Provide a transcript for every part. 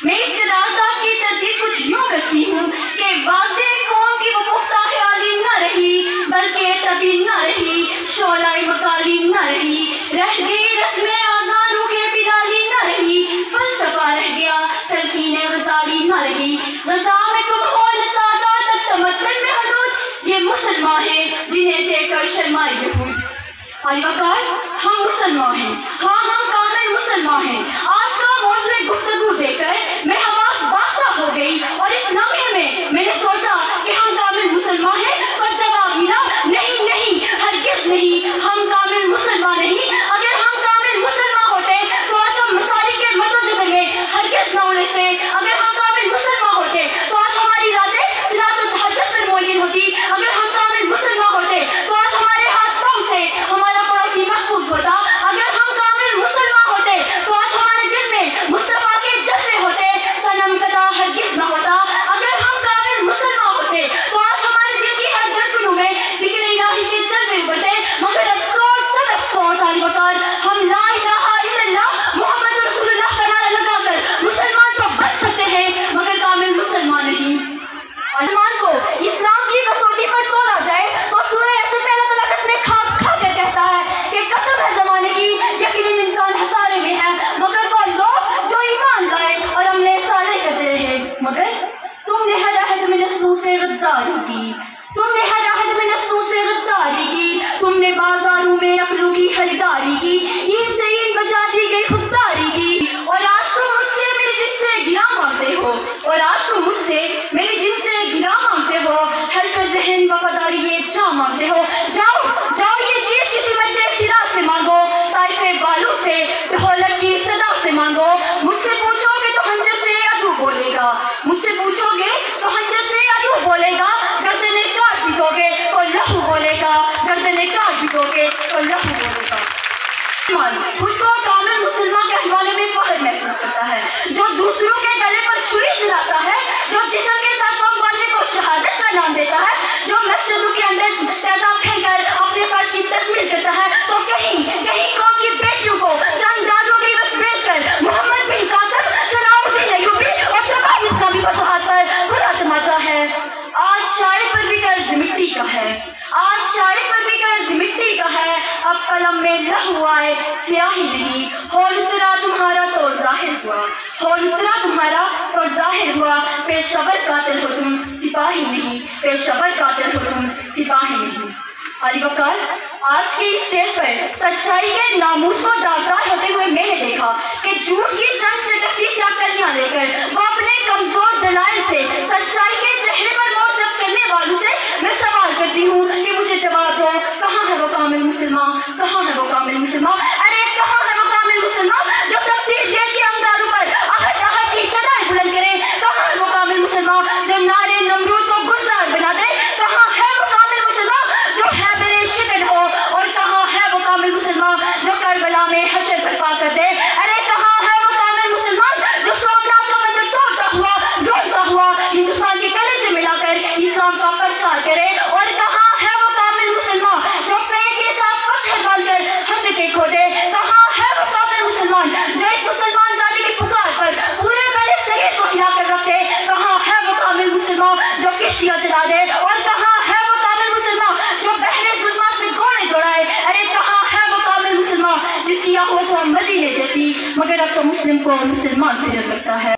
میں اس قرارداد کی ترتیب کچھ یوں کرتی ہوں کہ واضح قوم کی وہ پختہ خیالی نہ رہی، بلکہ تبھی نہ رہی، شعلہ مکالی نہ رہی، رہ گئی رسم آزاں روح بدالی نہ رہی، فلسفہ رہ گیا تلقین غزالی نہ رہی، غزہ میں تم ہو نسادہ تک تمدن میں حدود، یہ مسلمان ہیں جنہیں دیکھ کر شرمائے یہود۔ علی وقار، ہم مسلمان ہیں، ہاں ہم کامل مسلمان ہیں۔ آج کا موضوع گفتگو دے کر میں حواس باختہ ہو گئی اور اس لمحے میں نے سوچا کہ ہم کامل مسلمان ہیں، اور جواب ملا نہیں نہیں، ہرگز نہیں، ہم کامل مسلمان نہیں۔ اگر ہم کامل مسلمان ہوتے تو آج ہم مسالی کے مدد میں ہرگز نہ اڑتے، اگر ہم کامل مسلمان ہوتے تو آج ہماری راتیں صلاۃ التہجد پر معین ہوتی، اگر ہم کامل مسلمان ہوتے تو آج ہمارے ہاتھ پاؤں سے ہمارا پڑوسی محفوظ ہوتا، اگر ہم کامل مسلمان ہوتے تو آج ہمارے دل میں مصطفیٰ کے جلوے ہوتے، صنم کدا ہرگز نہ ہوتا، اگر ہم کامل مسلمان ہوتے تو آج ہمارے دل کی ہر دھڑکنوں میں ذکر الہی کے جلوے ابھرتے۔ مگر افسوس تب افسوس علی وقار، ہم لا الہ الا اللہ محمد رسول اللہ کا نعرہ لگا کر مسلمان تو بن سکتے ہیں مگر کامل مسلمان نہیں۔ مسلمان کو اسلام کی کسوٹی پر تولا جائے تو سورہ یاسین میں اللہ تعالیٰ قسمیں کھا کھا کر کہتا ہے کہ قسم ہے زمانے کی، یقیناً انسان ہزارے میں ہے، مگر وہ لوگ جو ایمان لائے اور عمل صالح کرتے رہے۔ مگر تم نے ہر عہد میں نسلوں سے غداری کی، تم نے ہر عہد میں نسلوں سے غداری کی، تم نے بازاروں میں اپنوں کی خریداری کی، ان سے ان بجا دی گئی خودداری کی، اور آج تم مجھ سے میرے جن سے گرا مانگتے ہو، اور آج تم مجھ سے میرے جن سے گرا مانگتے ہو، حلف ذہن وفاداری یہ جا مانگتے ہو۔ جاؤ جاؤ یہ چیز کسی مدے سرا سے مانگو، طائفے والوں سے ڈھولک کی صدا سے مانگو، مجھ سے پوچھو گے تو خنجر سے عدو بولے گا، مجھ سے پوچھو گے تو خنجر سے عدو بولے گا، گردنیں کاٹ بھی دو گے تو لہو بولے گا، گردنیں کاٹ بھی دو گے تو لہو بولے گا۔ خود کو کامل مسلمان کے حوالے میں فخر محسوس کرتا ہے، جو دوسروں کے گلے پر چھری چلاتا ہے، جو جسم کے ساتھ پاک باندھنے کو شہادت کا نام دیتا ہے، جو مسجدوں کے اندر پیدا پھینک کر اپنے فرض کی تکمیل کرتا ہے، تو کہیں قوم کی بیٹیوں کو چند دادوں کی بس بیچ کر محمد بن قاسم، صلاح الدین ایوبی اور تمام اسلامی فتوحات پر کھلا تماچا ہے۔ آج شاعر پر بھی قرض مٹی کا ہے، آج شاعر پر بھی قرض مٹی کا ہے، اب قلم میں لہو آئے سیاہی نہیں، ہول اترا تمہارا تو ظاہر ہوا، ہول اترا تمہارا تو ظاہر ہوا، پیشور قاتل ہو تم سپاہی نہیں، پیشور قاتل ہو تم سپاہی نہیں۔ علی وقار، آج کے اس اسٹیج پر سچائی کے ناموس کو داغدار ہوتے ہوئے میں نے دیکھا کہ جھوٹ کی چند چٹکتی سیاہ کلیاں لے کر وہ اپنے کمزور دلائل سے سچائی کے چہرے پر موڑ ضبط کرنے والوں سے میں سوال کرتی ہوں کہ مجھے جواب دو، کہاں ہے وہ کامل مسلمان، کہاں ہے وہ کامل مسلمان؟ ارے کہاں ہے وہ کامل مسلمان جو تبدیل کے انگاروں پر احد احد کی صدائیں بلند کرے؟ کہاں ہے وہ کامل مسلمان جو نعرے نمرود کو گلزار بنا دے؟ کہاں ہے وہ کامل مسلمان جو ہے میرے شکن ہو؟ اور کہاں ہے وہ کامل مسلمان جو کربلا میں حشر برپا کر دے؟ ارے کہاں ہے وہ کامل مسلمان جو سومناتھ کا مندر توڑتا ہوا جوڑتا ہوا ہندوستان کے کلیجے ملا کر اسلام کا پرچار کرے؟ اور کہاں ہے وہ کامل مسلمان جو پیٹ کے ساتھ پتھر ڈال کر ہند کے کھودے؟ کہاں ہے وہ کامل مسلمان جو ایک مسلمان زادی کی پکار پر پورے بڑے صحیح کو ہلا کر رکھے؟ کہاں ہے وہ کامل مسلمان جو کشتیاں چلا دے؟ اور کہاں ہے وہ کامل مسلمان جو بحر ظلمات میں گھوڑے دوڑائے؟ ارے کہاں ہے وہ کامل مسلمان جس کی آہوت ہو مدینے جیسی مگر اب تو مسلم کو مسلمان سے ڈر لگتا ہے؟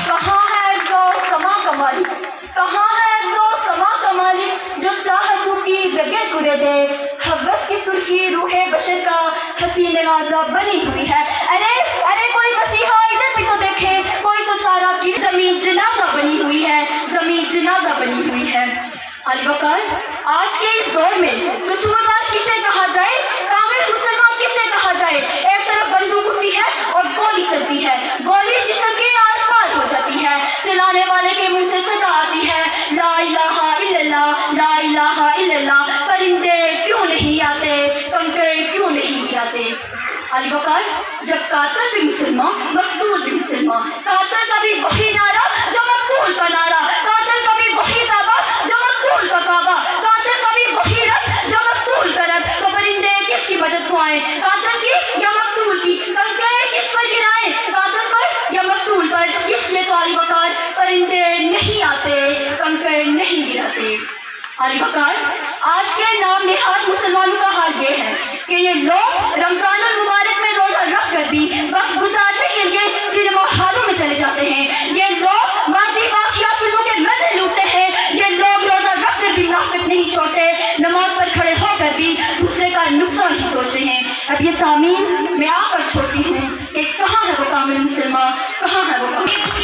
کہاں ہے جو سما کمالی، کہاں ہے جو سما کمالی جو چاہتوں کی رگیں کرے دے؟ حوث کی سرخی روح بشر کا حسین نوازا بنی ہوئی ہے۔ ارے کوئی مسیحا ادھر بھی تو دیکھے، کوئی تو چارہ کی زمین جنازہ بنی ہوئی ہے، زمین جنازہ بنی ہوئی ہے۔ علی وقار، آج کے اس دور میں قصوروار کسے کہا جائے، کامل مسلمان کسے کہا جائے؟ ایک طرف بندوق اٹھتی ہے اور گولی چلتی ہے، گولی جسم کے آر پار ہو جاتی ہے، چلانے والے کے منہ سے صدا آتی ہے لا الہ الا اللہ، لا الہ الا اللہ۔ پرندے کیوں نہیں آتے، کنکڑ کیوں نہیں آتے؟ علی وقار، جب قاتل بھی مسلمان مقتول بھی مسلمان، قاتل کا بھی وہی نعرہ جو مقتول کا نعرہ، قاتل کا بھی وہی کعبہ جو مقتول کا کعبہ، قاتل کا بھی وہی رب جو مقتول کا رب۔ تو پرندے کس کی مدد کو آئیں، قاتل کی یا مقتول کی؟ کنکڑ کس پر گرائیں، قاتل پر یا مقتول علی بکار، آج کے نام نہاد مسلمانوں کا حال یہ ہے کہ یہ لوگ رمضان المبارک میں روزہ رکھ کر بھی وقت گزارنے کے لیے سنیما ہالوں میں چلے جاتے ہیں، یہ لوگ مادی واقعات فلموں کے مزے لوٹتے ہیں، یہ لوگ روزہ رکھ کر بھی منافقت نہیں چھوڑتے، نماز پر کھڑے ہو کر بھی دوسرے کا نقصان ہی سوچتے ہیں۔ اب یہ سامعین میں آپ پر چھوڑتی ہوں کہ کہاں ہے وہ کامل مسلمان، کہاں ہے وہ کامل